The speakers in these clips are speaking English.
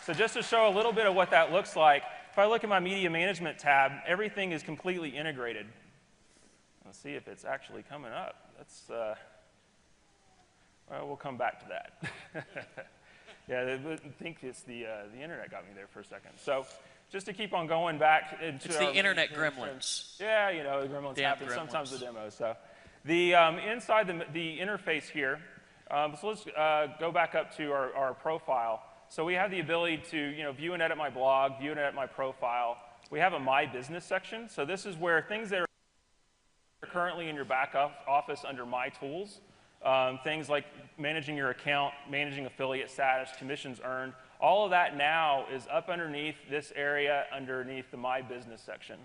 So just to show a little bit of what that looks like, if I look at my media management tab, everything is completely integrated. Let's see if it's actually coming up. That's, well, we'll come back to that. Yeah, I think it's the internet got me there for a second. So just to keep on going back into it's the internet gremlins. Yeah, you know, the gremlins happen sometimes the demos. So the inside the interface here, so let's go back up to our profile. So we have the ability to view and edit my blog, view and edit my profile. We have a My Business section. So this is where things that are currently in your back office under My Tools, things like managing your account, managing affiliate status, commissions earned, all of that now is up underneath this area underneath the My Business section.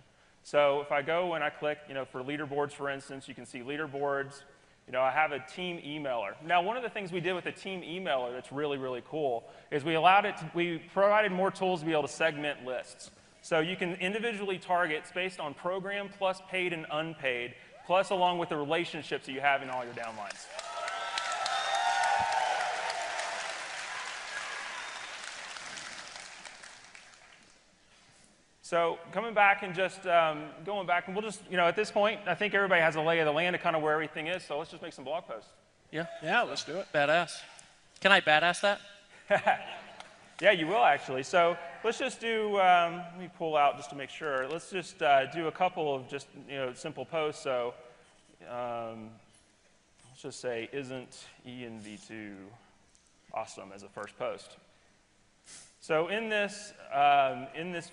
So if I go and I click, for leaderboards, for instance, you can see leaderboards. I have a team emailer. Now, one of the things we did with the team emailer that's really, really cool is we provided more tools to be able to segment lists. So you can individually target based on program plus paid and unpaid, plus along with the relationships that you have in all your downlines. So coming back and just going back, and we'll just, at this point, I think everybody has a lay of the land of kind of where everything is, so let's just make some blog posts. Yeah, let's do it. Badass. Can I badass that? Yeah, you will actually. So let's just do, let me pull out just to make sure. Let's just do a couple of just, simple posts. So let's just say, isn't ENV2 awesome as a first post? So in this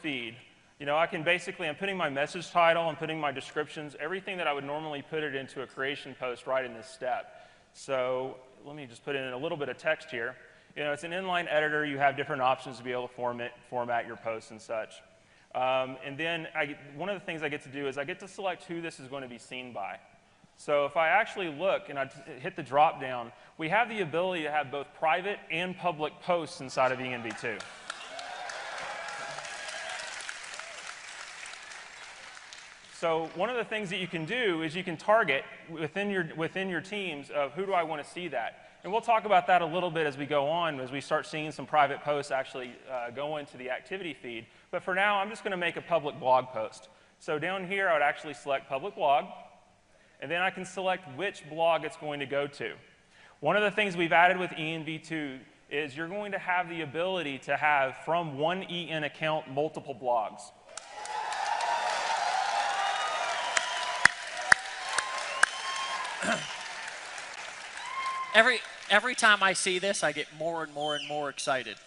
feed, I can basically, I'm putting my message title, I'm putting my descriptions, everything that I would normally put it into a creation post right in this step. So let me just put in a little bit of text here. It's an inline editor. You have different options to be able to format your posts and such. And then one of the things I get to do is I get to select who this is going to be seen by. So if I actually look and I hit the drop down, we have the ability to have both private and public posts inside of ENV2. So one of the things that you can do is you can target within your teams of who do I want to see that. And we'll talk about that a little bit as we go on, as we start seeing some private posts actually go into the activity feed. But for now, I'm just going to make a public blog post. So down here, I would actually select public blog, and then I can select which blog it's going to go to. One of the things we've added with ENV2 is you're going to have the ability to have, from one EN account, multiple blogs. Every time I see this, I get more and more and more excited,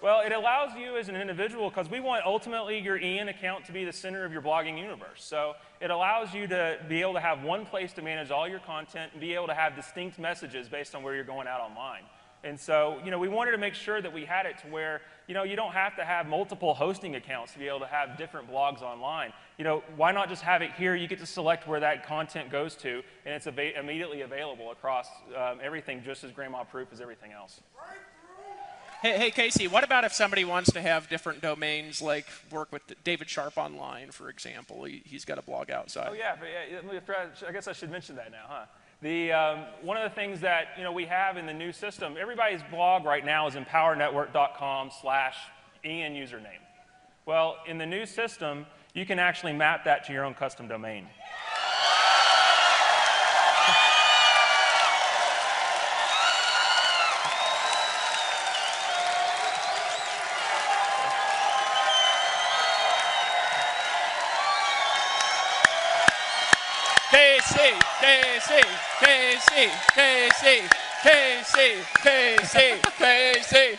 Well, it allows you as an individual, because we want ultimately your EN account to be the center of your blogging universe. So it allows you to be able to have one place to manage all your content and be able to have distinct messages based on where you're going out online. And so, we wanted to make sure that we had it to where, you don't have to have multiple hosting accounts to be able to have different blogs online. Why not just have it here? You get to select where that content goes to, and it's immediately available across everything, just as grandma-proof as everything else. Hey, Casey, what about if somebody wants to have different domains, like work with David Sharp Online, for example? He's got a blog outside. Oh, yeah, I guess I should mention that now, huh? One of the things that we have in the new system, everybody's blog right now is empowernetwork.com/EN username. Well, in the new system, you can actually map that to your own custom domain. KC.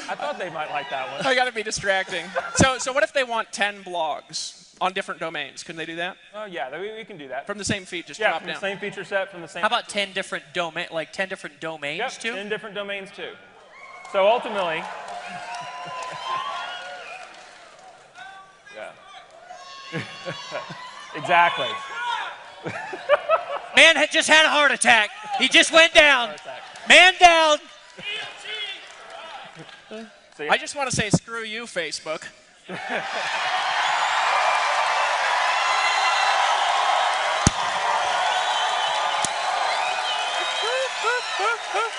I thought they might like that one. I got to be distracting. So what if they want 10 blogs on different domains? Can they do that? Oh, yeah, we can do that. From the same feed, just drop down. From the same feature set, from the same. How about 10 different domains yep, too? 10 different domains too. So ultimately, yeah. Exactly. Man had just had a heart attack. He just went down. Man down. So, yeah. I just want to say screw you, Facebook.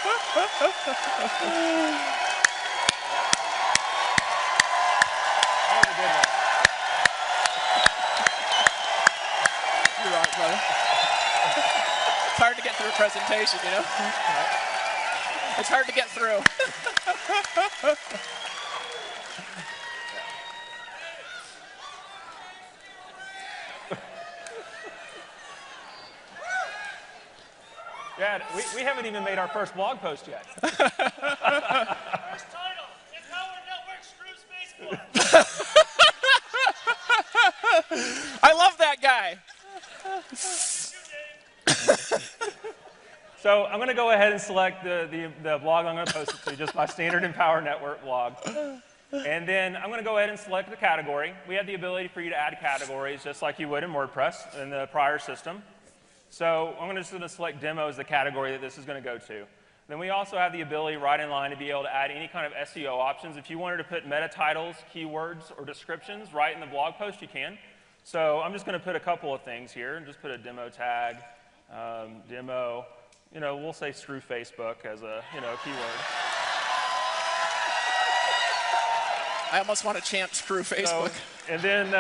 You're right, brother. It's hard to get through a presentation, you know? It's hard to get through. Yeah, we haven't even made our first blog post yet. First title, Empower Network Screws Facebook. I love that guy. So I'm going to go ahead and select the blog I'm going to post it to, just my standard Empower Network blog. And then I'm going to go ahead and select the category. We have the ability for you to add categories just like you would in WordPress in the prior system. So I'm just going to select demo as the category that this is going to go to. Then we also have the ability right in line to be able to add any kind of SEO options. If you wanted to put meta titles, keywords, or descriptions right in the blog post, you can. So I'm just going to put a couple of things here and just put a demo tag, demo. We'll say screw Facebook as a keyword. I almost want to chant screw Facebook. So, and then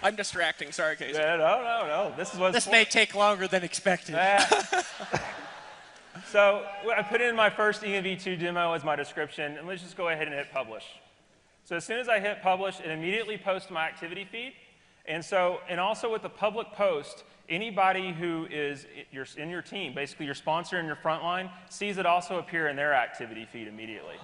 I'm distracting. Sorry, Casey. yeah, no. This may take longer than expected. So I put in my first ENV2 demo as my description, and let's just go ahead and hit publish. So as soon as I hit publish, it immediately posts my activity feed. And also with the public post, anybody who is in your team, basically your sponsor and your frontline, sees it also appear in their activity feed immediately.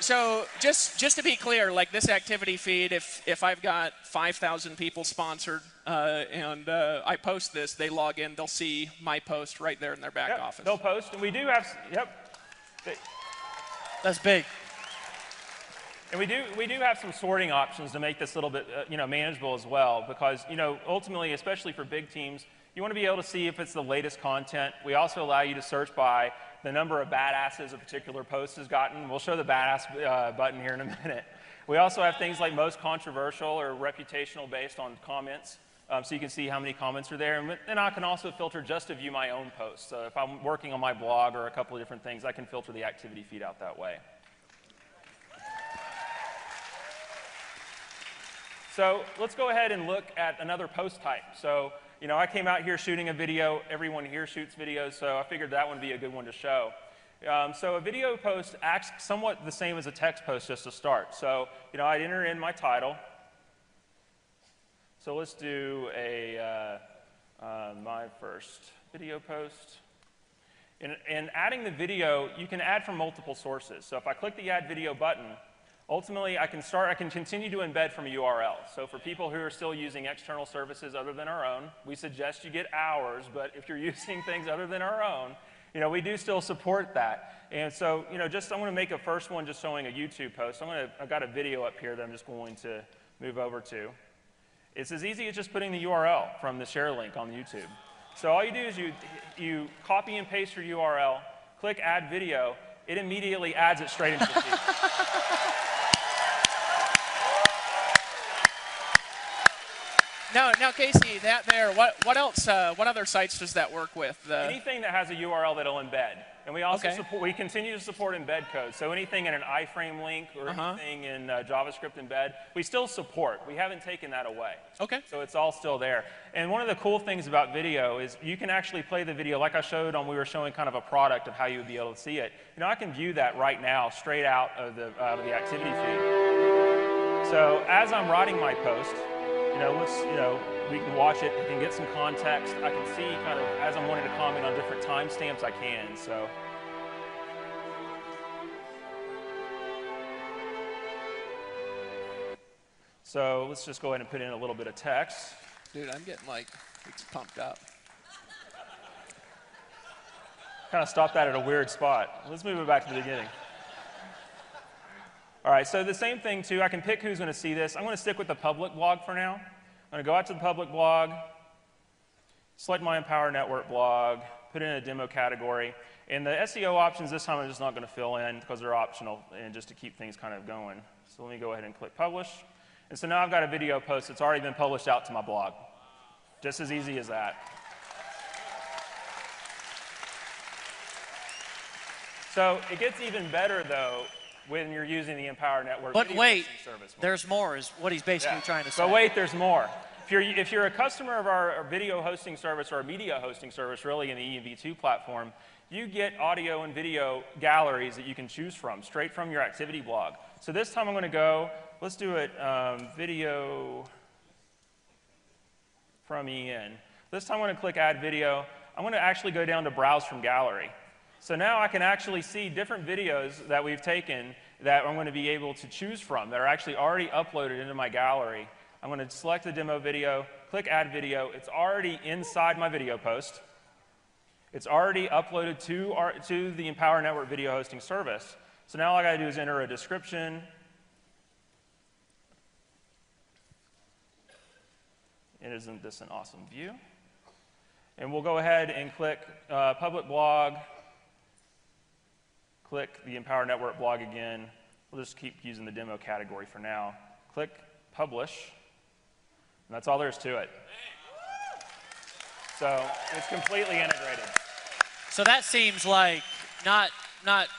So just to be clear, like this activity feed, if I've got 5,000 people sponsored and I post this, they log in, they'll see my post right there in their back office. They'll post, and we do have, That's big. And we do have some sorting options to make this a little bit manageable as well, because ultimately, especially for big teams, you want to be able to see if it's the latest content. We also allow you to search by the number of badasses a particular post has gotten. We'll show the badass button here in a minute. We also have things like most controversial or reputational based on comments, so you can see how many comments are there. And then I can also filter just to view my own posts. So if I'm working on my blog or a couple of different things, I can filter the activity feed out that way. So let's go ahead and look at another post type. So I came out here shooting a video. Everyone here shoots videos, so I figured that would be a good one to show. So a video post acts somewhat the same as a text post just to start. So I'd enter in my title. So let's do my first video post. And adding the video, you can add from multiple sources. So if I click the Add Video button, ultimately, I can continue to embed from a URL. So for people who are still using external services other than our own, we suggest you get ours, but if you're using things other than our own, we do still support that. And so, I'm going to make a first one just showing a YouTube post. I've got a video up here that I'm just going to move over to. It's as easy as just putting the URL from the share link on YouTube. So all you do is you copy and paste your URL, click Add Video, it immediately adds it straight into the feed. Now, Casey, what else? What other sites does that work with? Anything that has a URL that'll embed, and we also we continue to support embed code. So anything in an iframe link or anything in JavaScript embed, we still support. We haven't taken that away. Okay. So it's all still there. And one of the cool things about video is you can actually play the video like I showed on. We were showing kind of a product of how you would be able to see it. I can view that right now straight out of the activity feed. So as I'm writing my post. We can watch it, we can get some context. I can see kind of, as I'm wanting to comment on different timestamps, I can, So let's just go ahead and put in a little bit of text. Dude, I'm getting it's pumped up. Kind of stopped that at a weird spot. Let's move it back to the beginning. All right, so the same thing too, I can pick who's going to see this. I'm going to stick with the public blog for now. I'm going to go out to the public blog, select my Empower Network blog, put in a demo category. And the SEO options this time I'm just not going to fill in because they're optional and just to keep things kind of going. So let me go ahead and click publish. And so now I've got a video post that's already been published out to my blog. Just as easy as that. So it gets even better, though, when you're using the Empower Network But video wait, hosting service. there's more is what he's basically trying to say. But wait, there's more. If you're a customer of our video hosting service or our media hosting service, really in the ENV2 platform, you get audio and video galleries that you can choose from, straight from your activity blog. So this time I'm going to go, let's do it video from EN. This time I'm going to click Add Video. I'm going to actually go down to Browse from Gallery. So now I can actually see different videos that we've taken that I'm going to be able to choose from that are actually already uploaded into my gallery. I'm going to select the demo video, click Add Video. It's already inside my video post. It's already uploaded to the Empower Network video hosting service. So now all I got to do is enter a description. And isn't this an awesome view? And we'll go ahead and click Public Blog. Click the Empower Network blog again. We'll just keep using the demo category for now. Click Publish. And that's all there is to it. So it's completely integrated. So that seems like not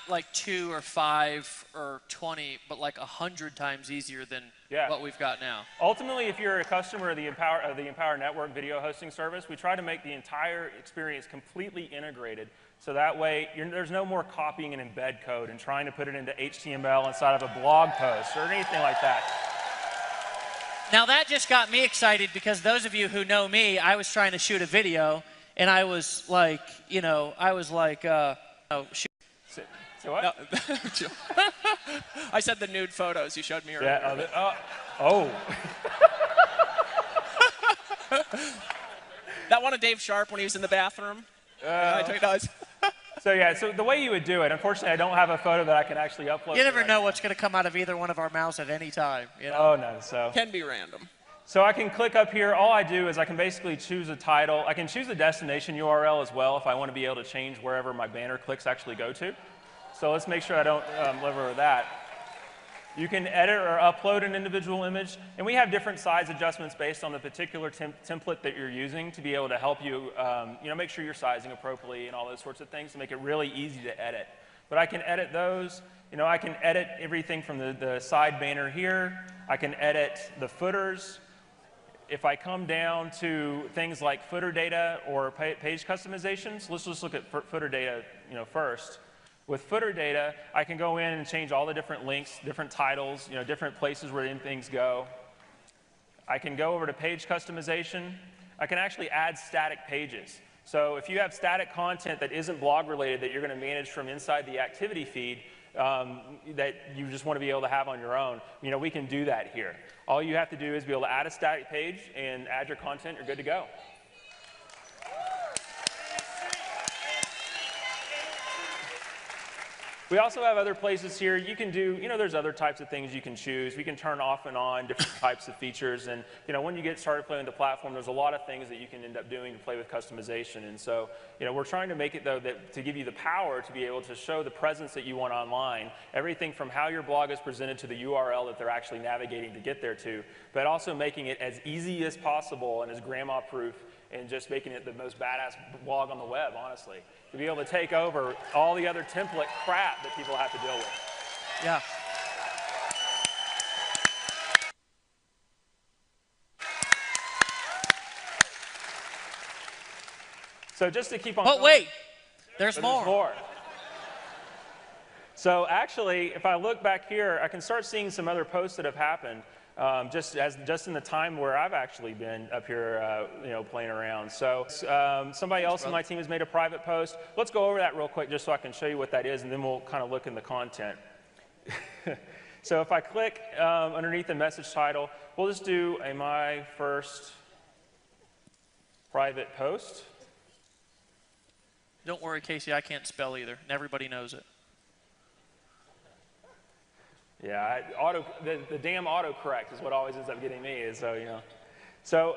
like 2 or 5 or 20, but like 100 times easier than what we've got now. Ultimately, if you're a customer of the Empower Network video hosting service, we try to make the entire experience completely integrated. So that way, there's no more copying and embed code and trying to put it into HTML inside of a blog post or anything like that. Now that just got me excited because those of you who know me, I was trying to shoot a video and I was like, you know, oh, shoot. So what? No. I said the nude photos you showed me earlier. Yeah, oh. That one of Dave Sharp when he was in the bathroom. I took those. So the way you would do it, unfortunately, I don't have a photo that I can actually upload. You never know what's going to come out of either one of our mouths at any time. You know? Oh, no. So Can be random. So I can click up here. All I do is I can basically choose a title. I can choose a destination URL as well if I want to be able to change wherever my banner clicks actually go to. So let's make sure I don't live over that. You can edit or upload an individual image, and we have different size adjustments based on the particular template that you're using to be able to help you, make sure you're sizing appropriately and all those sorts of things to make it really easy to edit. But I can edit those. I can edit everything from the side banner here. I can edit the footers. If I come down to things like footer data or page customizations, let's just look at footer data, first. With footer data, I can go in and change all the different links, different titles, different places where things go. I can go over to page customization. I can actually add static pages. So if you have static content that isn't blog related that you're going to manage from inside the activity feed that you just want to be able to have on your own, we can do that here. All you have to do is be able to add a static page and add your content. You're good to go. We also have other places here. You can do, there's other types of things you can choose. We can turn off and on different types of features. And, when you get started playing with the platform, there's a lot of things that you can end up doing to play with customization. And so, we're trying to make it, though, to give you the power to be able to show the presence that you want online, everything from how your blog is presented to the URL that they're actually navigating to get there to, but also making it as easy as possible and as grandma-proof and just making it the most badass blog on the web, honestly. To be able to take over all the other template crap that people have to deal with. Yeah. So just to keep on But going, wait, there's more. There's more. So actually, if I look back here, I can start seeing some other posts that have happened. Just in the time where I've actually been up here, playing around. So somebody else in my team has made a private post. Let's go over that real quick just so I can show you what that is, and then we'll kind of look in the content. So if I click underneath the message title, we'll just do my first private post. Don't worry, Casey, I can't spell either, and everybody knows it. Yeah, the damn autocorrect is what always ends up getting me. So So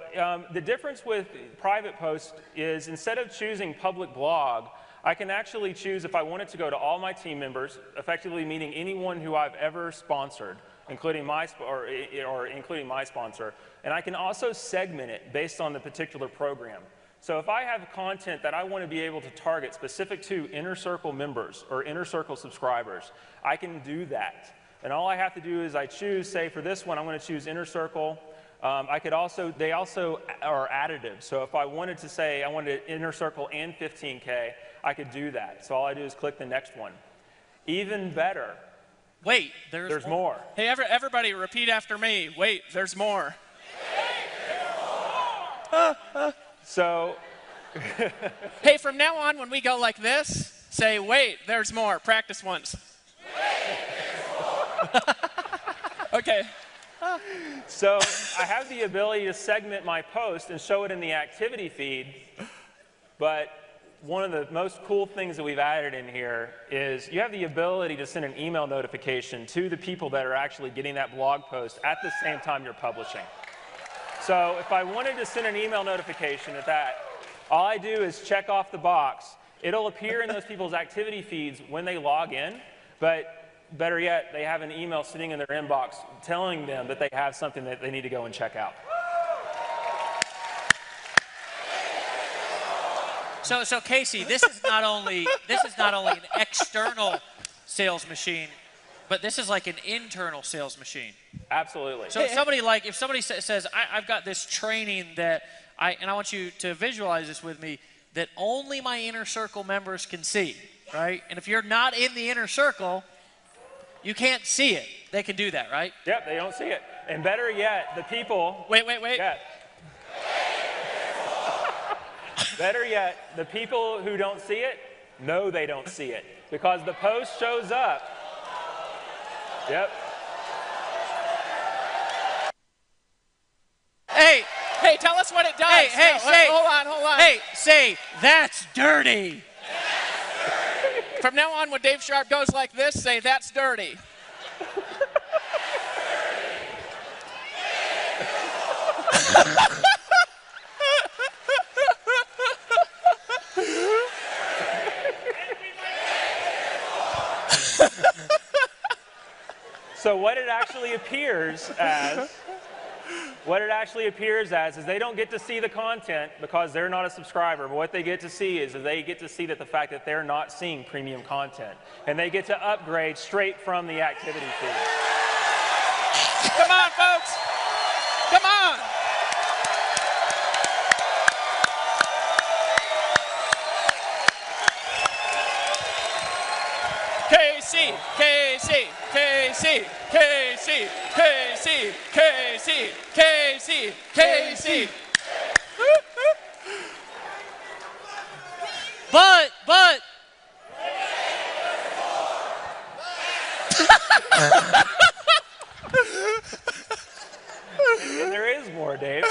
the difference with private posts is instead of choosing public blog, I can actually choose if I want it to go to all my team members, effectively meaning anyone who I've ever sponsored, including my sponsor. And I can also segment it based on the particular program. So if I have content that I want to be able to target specific to Inner Circle members or Inner Circle subscribers, I can do that. And all I have to do is I choose, say for this one, I'm going to choose Inner Circle. They also are additive. So if I wanted to say I wanted Inner Circle and 15K, I could do that. So all I do is click the next one. Even better. Wait, there's more. Hey, everybody, repeat after me. Wait, there's more. So, hey, from now on, when we go like this, say, wait, there's more. Practice once. Okay. So I have the ability to segment my post and show it in the activity feed, but one of the most cool things that we've added in here is you have the ability to send an email notification to the people that are actually getting that blog post at the same time you're publishing. So if I wanted to send an email notification at that, all I do is check off the box. It'll appear in those people's activity feeds when they log in, but better yet, they have an email sitting in their inbox telling them that they have something that they need to go and check out. So Casey, this is not only an external sales machine, but this is like an internal sales machine. Absolutely. So if somebody says, I've got this training that and I want you to visualize this with me, that only my Inner Circle members can see, right? And if you're not in the Inner Circle, you can't see it. They can do that, right? Yep, they don't see it. And better yet, the people... Wait. Yeah. Better yet, the people who don't see it know they don't see it because the post shows up. Yep. Hey, tell us what it does. Hold on. Hey, say, that's dirty. From now on, when Dave Sharp goes like this, say, that's dirty. So what it actually appears as is they don't get to see the content because they're not a subscriber, but what they get to see is they get to see that the fact that they're not seeing premium content, and they get to upgrade straight from the activity feed. Come on, folks. Come on. KC. But. And there is more, Dave.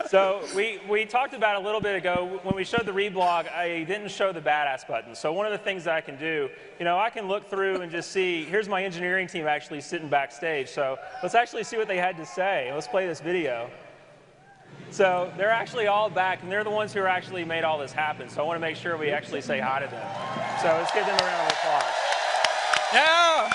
So we talked about a little bit ago, when we showed the reblog, I didn't show the badass button. So one of the things that I can do, I can look through and just see, here's my engineering team actually sitting backstage. So let's actually see what they had to say. Let's play this video. So they're actually all back, and they're the ones who actually made all this happen. So I want to make sure we actually say hi to them. So let's give them a round of applause. Yeah.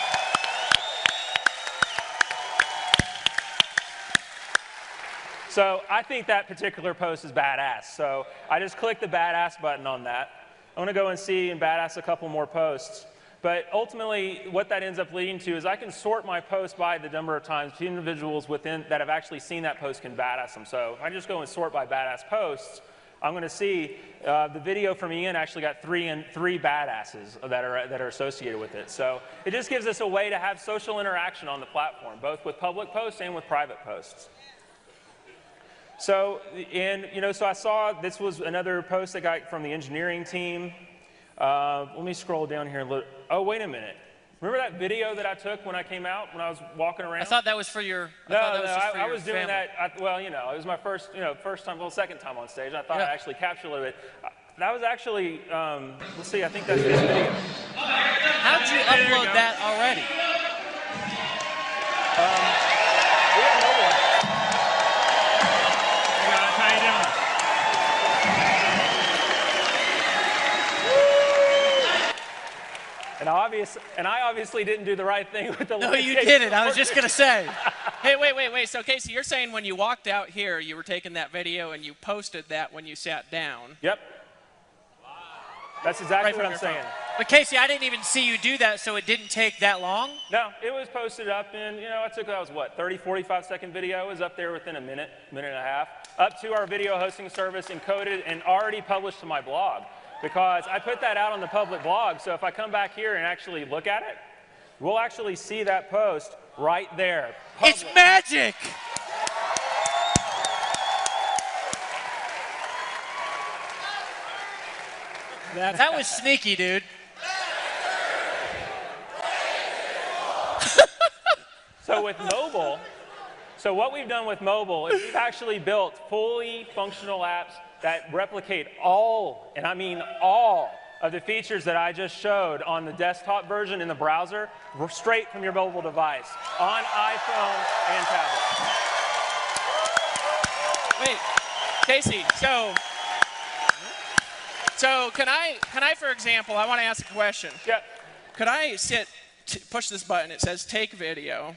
So I think that particular post is badass. So I just clicked the badass button on that. I'm going to go and see and badass a couple more posts. But ultimately, what that ends up leading to is I can sort my posts by the number of times the individuals within that have actually seen that post can badass them. So if I just go and sort by badass posts, I'm going to see the video from Ian actually got three badasses that are associated with it. So it just gives us a way to have social interaction on the platform, both with public posts and with private posts. So, so I saw this was another post I got from the engineering team. Let me scroll down here a little. Oh, wait a minute. Remember that video that I took when I came out, when I was walking around? I thought that was for your. I was doing that. It was my first time, second time on stage. I thought I actually captured a little bit. That was actually, let's see, I think that's this video. How'd you upload that already? We have mobile. I obviously didn't do the right thing with the No, you didn't. I was just going to say. Hey, wait. So, Casey, you're saying when you walked out here, you were taking that video and you posted that when you sat down. Yep. That's exactly what I'm saying. But, Casey, I didn't even see you do that, so it didn't take that long? No, it was posted up in, that was what, 30, 45-second video. It was up there within a minute and a half, up to our video hosting service, encoded, and already published to my blog. Because I put that out on the public blog, so if I come back here and actually look at it, we'll actually see that post right there. It's magic! That was sneaky, dude. So with mobile, what we've done with mobile is we've actually built fully functional apps that replicate all, and I mean all, of the features that I just showed on the desktop version in the browser, straight from your mobile device, on iPhone and tablet. Wait, Casey, so can I, for example, I want to ask a question. Yeah. Could I push this button, it says take a video,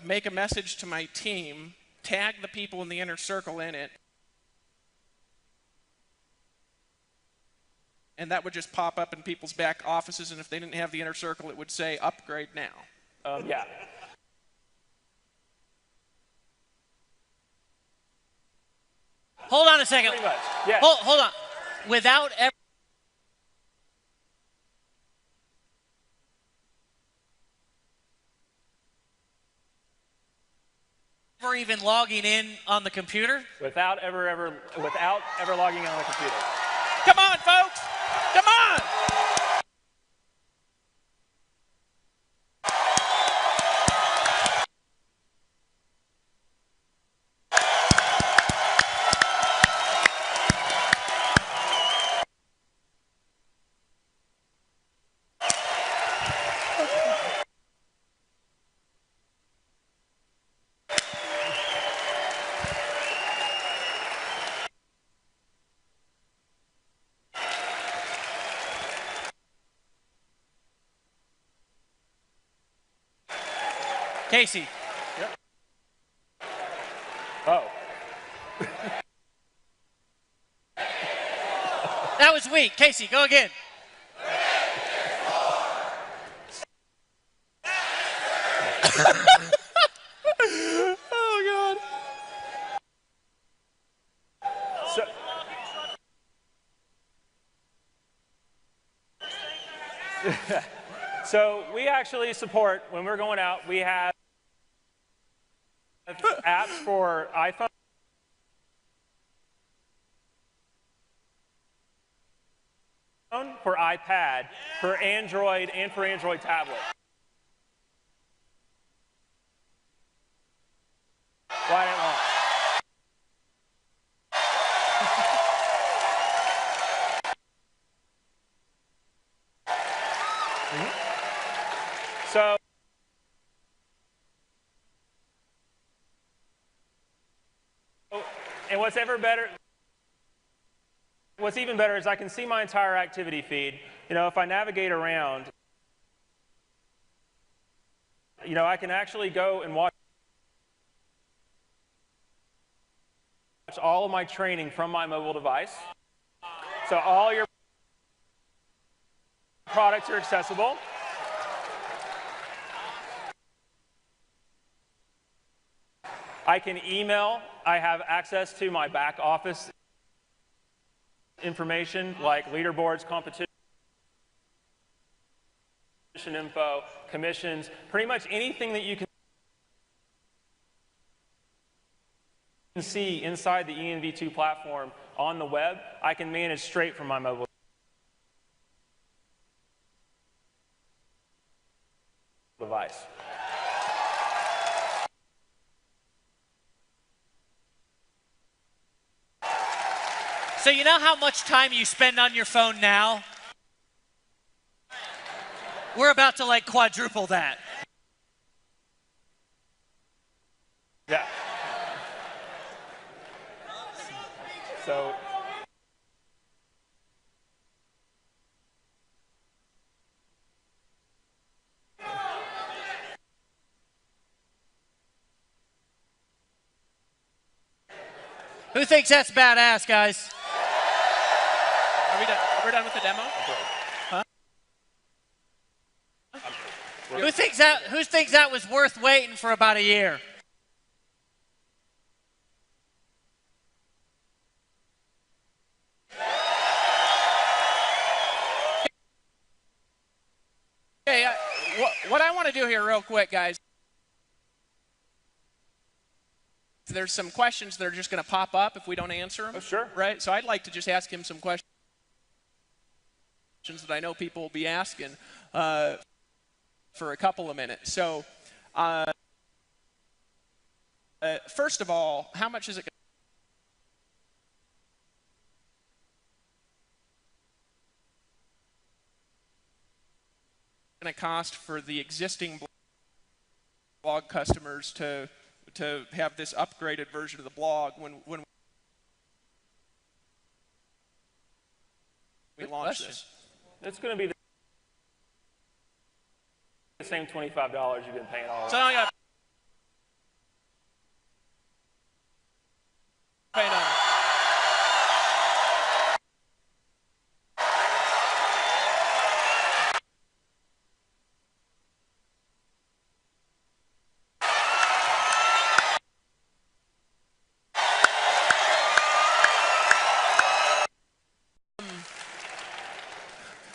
make a message to my team, tag the people in the inner circle in it, and that would just pop up in people's back offices, and if they didn't have the inner circle, it would say upgrade now. Yeah. Hold on a second. Pretty much, yeah. Hold on. Without ever even logging in on the computer? Without ever logging in on the computer. Come on, folks! Come on! Casey. Yep. Oh. That was weak. Casey, go again. Oh, God. So we actually support, when we're going out, we have apps for iPhone, for iPad, for Android, and for Android tablet. Why not long? So, and what's even better is I can see my entire activity feed. If I navigate around, I can actually go and watch all of my training from my mobile device. So all your products are accessible. I can email. I have access to my back office information like leaderboards, competition info, commissions, pretty much anything that you can see inside the ENV2 platform on the web, I can manage straight from my mobile device. So you know how much time you spend on your phone now? We're about to like quadruple that. Yeah. So Who thinks that's badass, guys? Are we done? We're done with the demo? Huh? Who thinks that was worth waiting for about a year? Okay, what I want to do here real quick, guys, there's some questions that are just going to pop up if we don't answer them. Oh, sure. Right? So I'd like to just ask him some questions that I know people will be asking for a couple of minutes. So first of all, how much is it going to cost for the existing blog customers to have this upgraded version of the blog when we launch this? It's going to be the same $25 you've been paying all So along. I got pay now.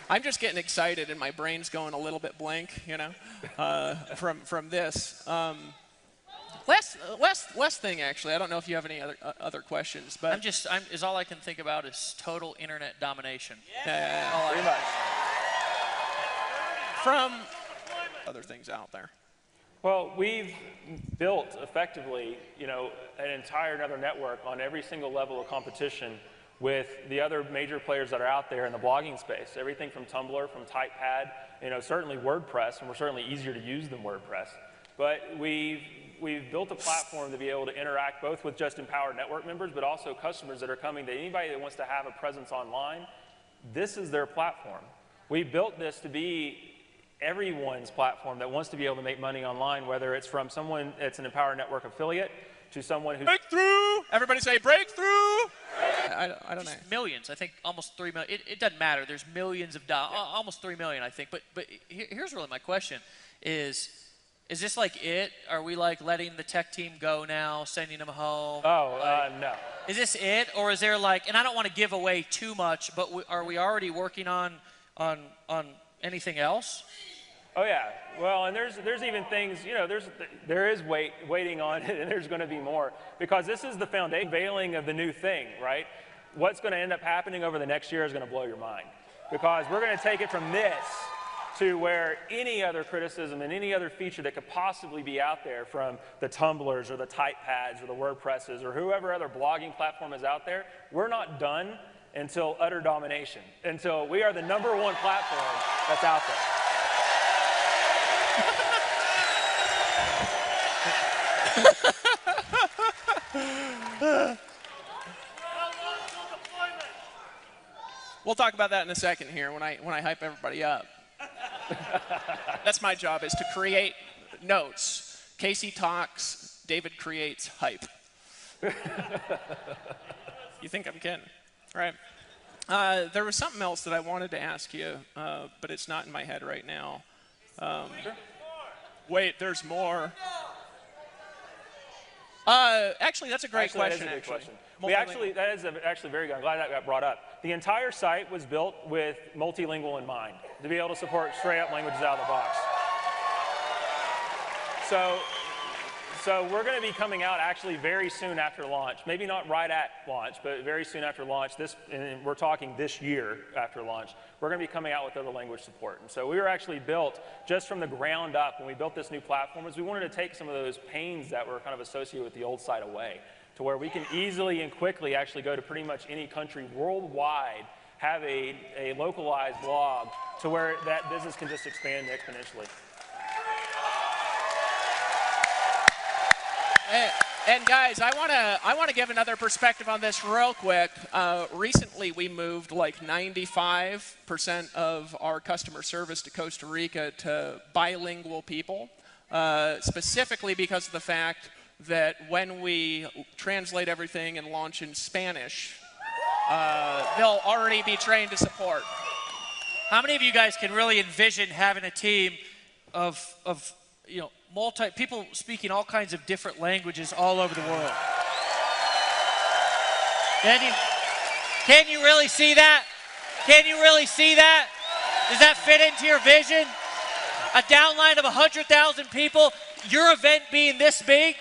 I'm just getting excited and my brain's going a little bit blank, you know, from this. Last thing, actually. I don't know if you have any other questions, but Is all I can think about is total internet domination. pretty much. From other things out there. Well, we've built effectively, you know, an entire another network on every single level of competition with the other major players that are out there in the blogging space. Everything from Tumblr, from TypePad, you know, certainly WordPress, and we're certainly easier to use than WordPress. But we've built a platform to be able to interact both with just Empowered Network members, but also customers that are coming, that anybody that wants to have a presence online, this is their platform. We built this to be everyone's platform that wants to be able to make money online, whether it's from someone that's an Empowered Network affiliate to someone who's... Breakthrough! Everybody say breakthrough! I don't know. Millions, I think almost 3 million. It doesn't matter. There's millions of dollars, almost 3 million, I think. But here's really my question: is this like it? Are we like letting the tech team go now, sending them home? Oh, no. Is this it, or is there like? And I don't want to give away too much, but are we already working on anything else? Oh yeah, well, and there's even things, you know, there is waiting on it, and there's going to be more, because this is the foundation, unveiling of the new thing, right? What's going to end up happening over the next year is going to blow your mind, because we're going to take it from this to where any other criticism and any other feature that could possibly be out there from the Tumblrs or the TypePads or the WordPresses or whoever other blogging platform is out there, we're not done until utter domination, until we are the #1 platform that's out there. We'll talk about that in a second here when I hype everybody up. That's my job, is to create notes. Casey talks, David creates hype. You think I'm kidding, right? There was something else that I wanted to ask you, but it's not in my head right now. Wait, there's more. Actually, that's a great question. That is a good question. That is actually very good. I'm glad that got brought up. The entire site was built with multilingual in mind, to be able to support straight-up languages out of the box. So we're going to be coming out actually very soon after launch. Maybe not right at launch, but very soon after launch. And we're talking this year after launch. We're going to be coming out with other language support. And so we were actually built just from the ground up when we built this new platform, is we wanted to take some of those pains that were kind of associated with the old site away, to where we can easily and quickly actually go to pretty much any country worldwide, have a localized blog to where that business can just expand exponentially. And guys, I want to give another perspective on this real quick. Recently, we moved like 95% of our customer service to Costa Rica to bilingual people, specifically because of the fact that when we translate everything and launch in Spanish, they'll already be trained to support. How many of you guys can really envision having a team of people speaking all kinds of different languages all over the world? Can you really see that? Can you really see that? Does that fit into your vision? A downline of 100,000 people, your event being this big,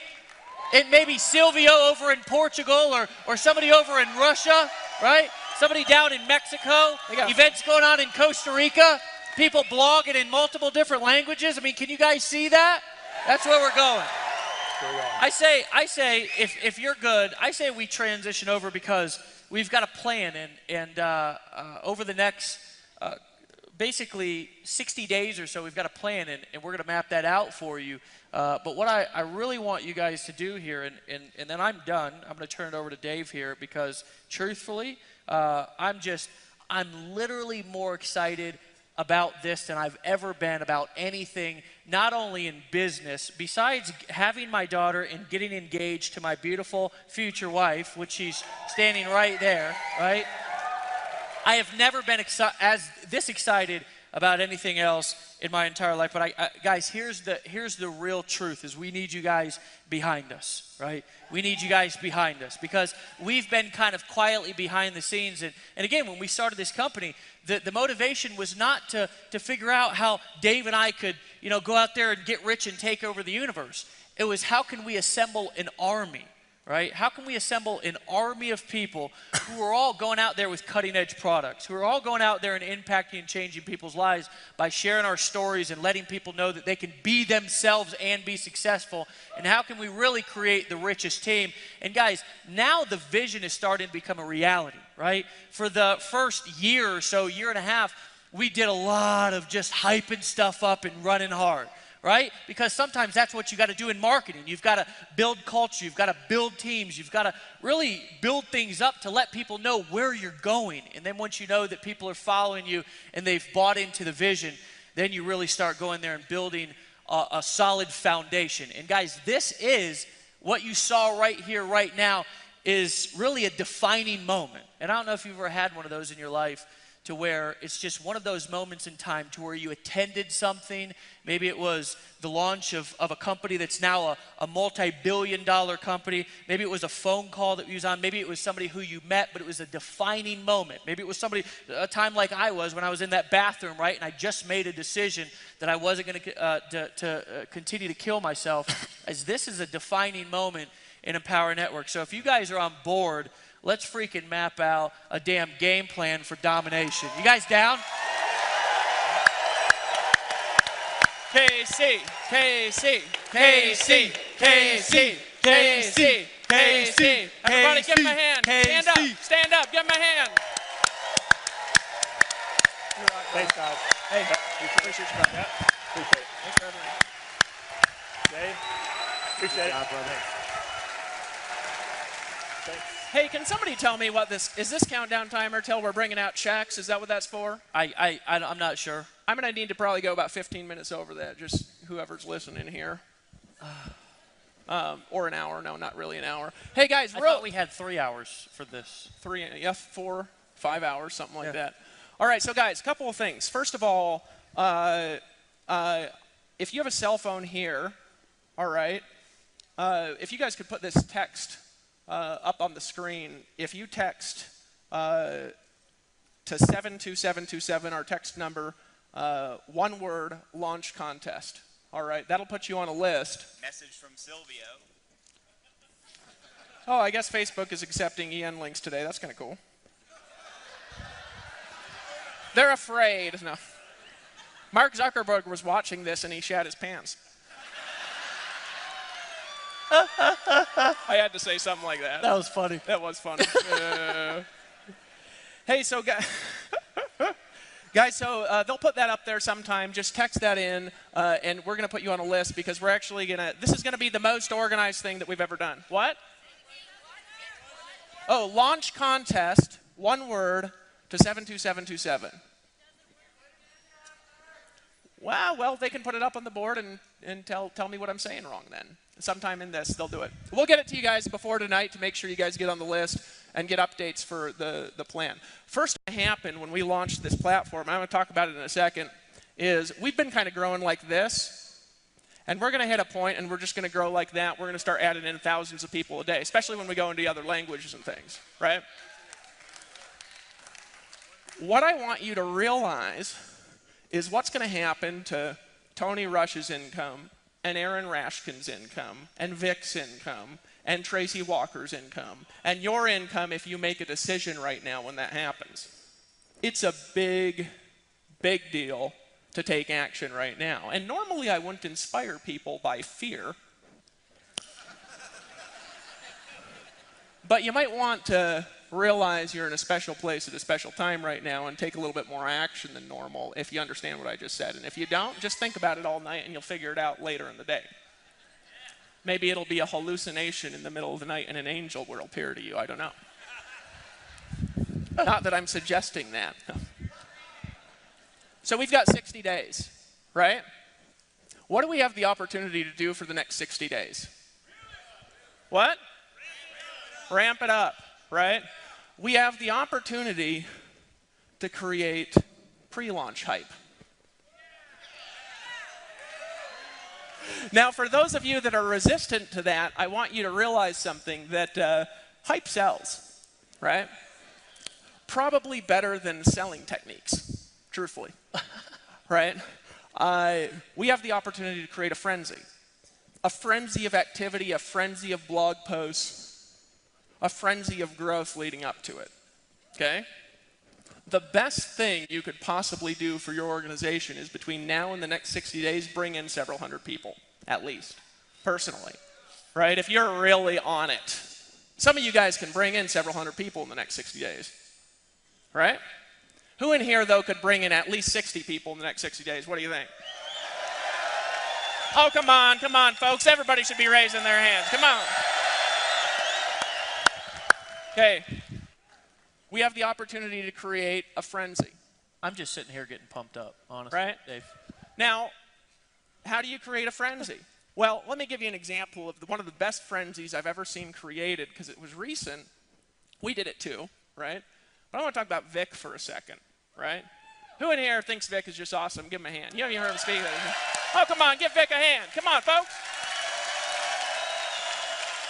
and maybe Silvio over in Portugal or somebody over in Russia, right? Somebody down in Mexico, events going on in Costa Rica, people blogging in multiple different languages. I mean, can you guys see that? That's where we're going. I say, if you're good, I say we transition over because we've got a plan, and over the next basically 60 days or so, we've got a plan, and we're going to map that out for you. But what I really want you guys to do here, and then I'm done. I'm going to turn it over to Dave here because, truthfully, I'm literally more excited about this than I've ever been about anything, not only in business, besides having my daughter and getting engaged to my beautiful future wife, which she's standing right there, right? I have never been this excited about anything else in my entire life. But guys, here's the real truth: is we need you guys behind us, right? We need you guys behind us because we've been kind of quietly behind the scenes. And again, when we started this company, the motivation was not to figure out how Dave and I could, go out there and get rich and take over the universe. It was, how can we assemble an army? Right? How can we assemble an army of people who are all going out there with cutting edge products, who are all going out there and impacting and changing people's lives by sharing our stories and letting people know that they can be themselves and be successful? And how can we really create the richest team? And guys, now the vision is starting to become a reality, right? For the first year or so, year and a half, we did a lot of just hyping stuff up and running hard. Right? Because sometimes that's what you got to do in marketing. You've got to build culture. You've got to build teams. You've got to really build things up to let people know where you're going. And then once you know that people are following you and they've bought into the vision, then you really start going there and building a solid foundation. And guys, this is what you saw right here, right now, is really a defining moment. And I don't know if you've ever had one of those in your life, to where it's just one of those moments in time to where you attended something. Maybe it was the launch of a company that's now a multi-billion-dollar company. Maybe it was a phone call that you was on. Maybe it was somebody who you met, but it was a defining moment. Maybe it was a time like I was when I was in that bathroom, right? And I just made a decision that I wasn't going to continue to kill myself. As this is a defining moment in Empower Network. So if you guys are on board, let's freaking map out a damn game plan for domination. You guys down? KC, KC, KC, KC, KC, KC. Everybody give him a hand. Stand up, stand up, give him a hand. Thanks, guys. Hey, appreciate you, brother. Appreciate it. Thanks for everything. Dave, appreciate it. Thanks. Hey, can somebody tell me what is this countdown timer till we're bringing out checks? Is that what that's for? I'm not sure. I'm going to need to probably go about 15 minutes over that, just whoever's listening here. Or an hour. No, not really an hour. Hey, guys. I thought we had 3 hours for this. 4, 5 hours, something like that. All right, so guys, a couple of things. First of all, if you have a cell phone here, all right, if you guys could put this text up on the screen. If you text to 72727, our text number, one word, launch contest. All right, that'll put you on a list. Message from Silvio. Oh, I guess Facebook is accepting EN links today. That's kind of cool. They're afraid. No. Mark Zuckerberg was watching this and he shat his pants. I had to say something like that. That was funny. That was funny. Hey, so guys, so they'll put that up there sometime. Just text that in, and we're going to put you on a list because we're actually going to, this is going to be the most organized thing that we've ever done. What? Oh, launch contest, one word, to 72727. Wow, well, they can put it up on the board, and and tell me what I'm saying wrong then. Sometime in this, they'll do it. We'll get it to you guys before tonight to make sure you guys get on the list and get updates for the plan. First to happen when we launched this platform, I'm going to talk about it in a second, is we've been kind of growing like this, and we're going to hit a point and we're just going to grow like that. We're going to start adding in thousands of people a day, especially when we go into other languages and things, right? What I want you to realize is what's going to happen to Tony Rush's income, and Aaron Rashkin's income, and Vic's income, and Tracy Walker's income, and your income if you make a decision right now when that happens. It's a big, big deal to take action right now. And normally I wouldn't inspire people by fear. But you might want to realize you're in a special place at a special time right now and take a little bit more action than normal if you understand what I just said. And if you don't, just think about it all night and you'll figure it out later in the day. Maybe it'll be a hallucination in the middle of the night and an angel will appear to you. I don't know. Not that I'm suggesting that. So we've got 60 days, right? What do we have the opportunity to do for the next 60 days? What? Ramp it up, right? We have the opportunity to create pre-launch hype. Now, for those of you that are resistant to that, I want you to realize something, that hype sells, right? Probably better than selling techniques, truthfully, right? We have the opportunity to create a frenzy of activity, a frenzy of blog posts, a frenzy of growth leading up to it, okay? The best thing you could possibly do for your organization is between now and the next 60 days, bring in several hundred people, at least, personally, right? If you're really on it. Some of you guys can bring in several hundred people in the next 60 days, right? Who in here, though, could bring in at least 60 people in the next 60 days? What do you think? Oh, come on, folks. Everybody should be raising their hands. Come on. Okay, we have the opportunity to create a frenzy. I'm just sitting here getting pumped up, honestly, right? Dave. Now, how do you create a frenzy? Well, let me give you an example of one of the best frenzies I've ever seen created, because it was recent. We did it too, right? But I want to talk about Vic for a second, right? Who in here thinks Vic is just awesome? Give him a hand. You haven't even heard him speak. Oh, come on, give Vic a hand. Come on, folks.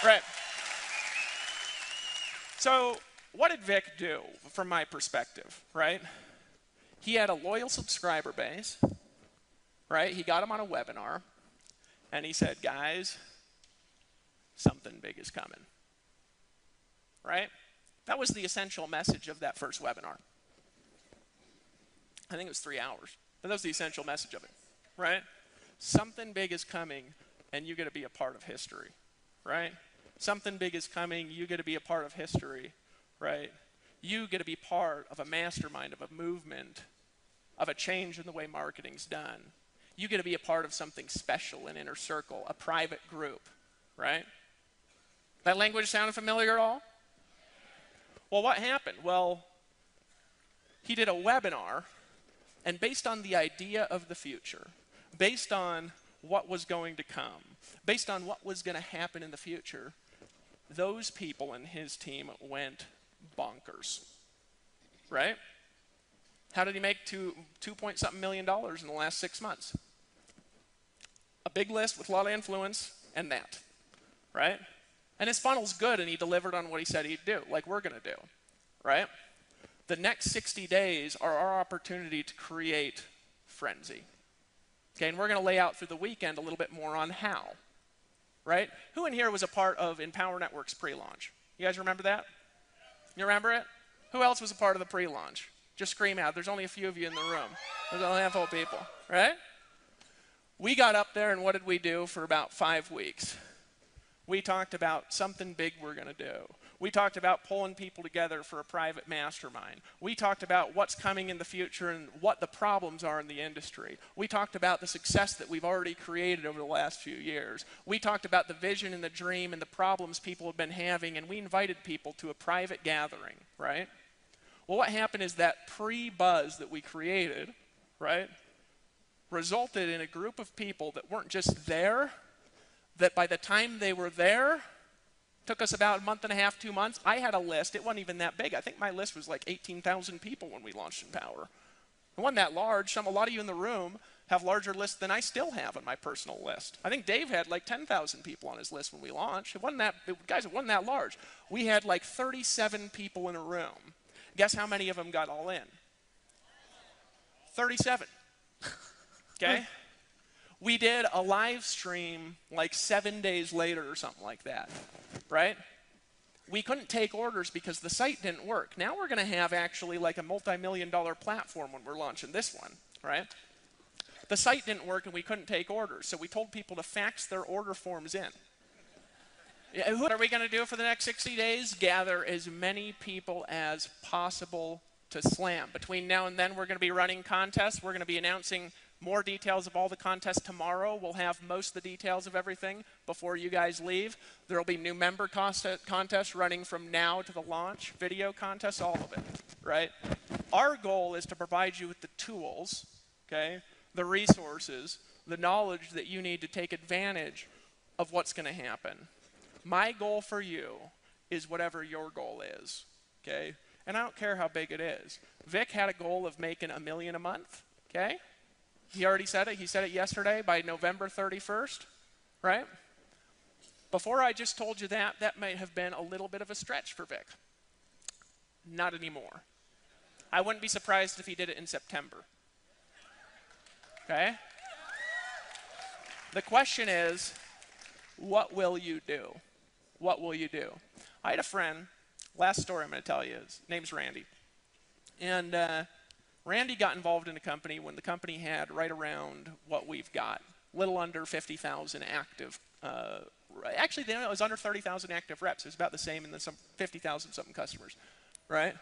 Right. So what did Vic do from my perspective, right? He had a loyal subscriber base, right? He got him on a webinar, and he said, guys, something big is coming, right? That was the essential message of that first webinar. I think it was 3 hours, but that was the essential message of it, right? Something big is coming, and you get to be a part of history, right? Something big is coming, you get to be a part of history, right? You get to be part of a mastermind, of a movement, of a change in the way marketing's done. You get to be a part of something special, an inner circle, a private group, right? That language sound familiar at all? Well, what happened? Well, he did a webinar, and based on the idea of the future, based on what was going to come, based on what was going to happen in the future, those people in his team went bonkers, right? How did he make $2.something million in the last 6 months? A big list with a lot of influence and that, right? And his funnel's good, and he delivered on what he said he'd do, like we're going to do, right? The next 60 days are our opportunity to create frenzy. Okay, and we're going to lay out through the weekend a little bit more on how, right? Who in here was a part of Empower Network's pre-launch? You guys remember that? You remember it? Who else was a part of the pre-launch? Just scream out. There's only a few of you in the room. There's only a handful of people, right? We got up there, and what did we do for about 5 weeks? We talked about something big we're going to do. We talked about pulling people together for a private mastermind. We talked about what's coming in the future and what the problems are in the industry. We talked about the success that we've already created over the last few years. We talked about the vision and the dream and the problems people have been having, and we invited people to a private gathering, right? Well, what happened is that pre-buzz that we created, right, resulted in a group of people that weren't just there, that by the time they were there, took us about a month and a half, 2 months. I had a list. It wasn't even that big. I think my list was like 18,000 people when we launched Empower. It wasn't that large. A lot of you in the room have larger lists than I still have on my personal list. I think Dave had like 10,000 people on his list when we launched. It wasn't that large. We had like 37 people in a room. Guess how many of them got all in? 37. Okay? We did a live stream like 7 days later or something like that, right? We couldn't take orders because the site didn't work. Now we're going to have actually like a multi-million-dollar platform when we're launching this one, right? The site didn't work and we couldn't take orders, so we told people to fax their order forms in. What are we going to do for the next 60 days? Gather as many people as possible to slam. Between now and then, we're going to be running contests. We're going to be announcing more details of all the contests tomorrow. We'll have most of the details of everything before you guys leave. There will be new member contests running from now to the launch, video contests, all of it, right? Our goal is to provide you with the tools, okay, the resources, the knowledge that you need to take advantage of what's going to happen. My goal for you is whatever your goal is, okay? And I don't care how big it is. Vic had a goal of making $1 million a month, okay? He already said it. He said it yesterday by November 31st, right? Before I just told you that, that might have been a little bit of a stretch for Vic. Not anymore. I wouldn't be surprised if he did it in September. Okay? The question is, what will you do? What will you do? I had a friend, last story I'm going to tell you, his name's Randy. And Randy got involved in a company when the company had right around what we've got, little under 50,000 active, actually it was under 30,000 active reps. It was about the same, and then some 50,000 something customers, right?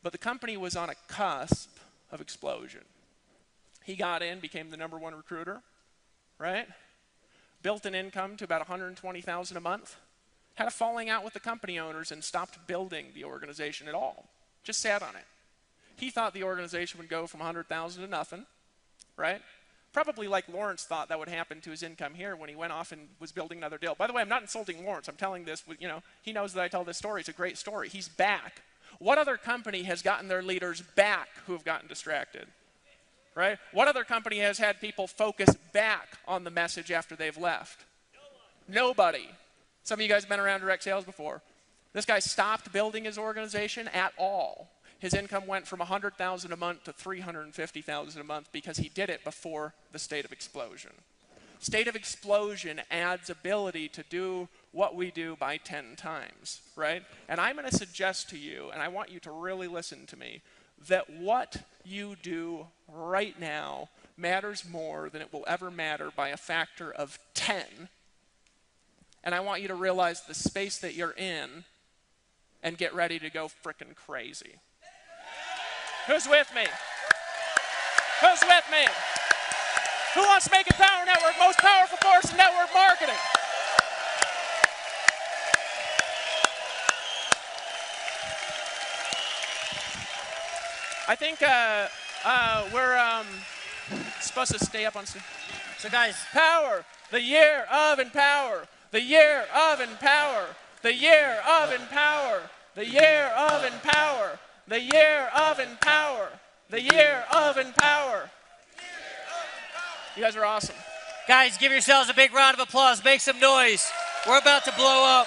But the company was on a cusp of explosion. He got in, became the #1 recruiter, right? Built an income to about 120,000 a month. Had a falling out with the company owners and stopped building the organization at all. Just sat on it. He thought the organization would go from 100,000 to nothing, right? Probably like Lawrence thought that would happen to his income here when he went off and was building another deal. By the way, I'm not insulting Lawrence. I'm telling this, you know, he knows that I tell this story. It's a great story. He's back. What other company has gotten their leaders back who have gotten distracted? Right? What other company has had people focus back on the message after they've left? Nobody. Some of you guys have been around direct sales before. This guy stopped building his organization at all. His income went from 100,000 a month to 350,000 a month because he did it before the state of explosion. State of explosion adds ability to do what we do by 10 times, right? And I'm going to suggest to you, and I want you to really listen to me, that what you do right now matters more than it will ever matter by a factor of 10. And I want you to realize the space that you're in and get ready to go frickin' crazy. Who's with me? Who's with me? Who wants to make Empower Network most powerful force in network marketing? I think we're supposed to stay up on stage. So guys, Power, the year of Empower, the year of Empower, the year of Empower, the year of Empower, the year of Empower, the year of Empower. You guys are awesome. guys, give yourselves a big round of applause. Make some noise. We're about to blow up.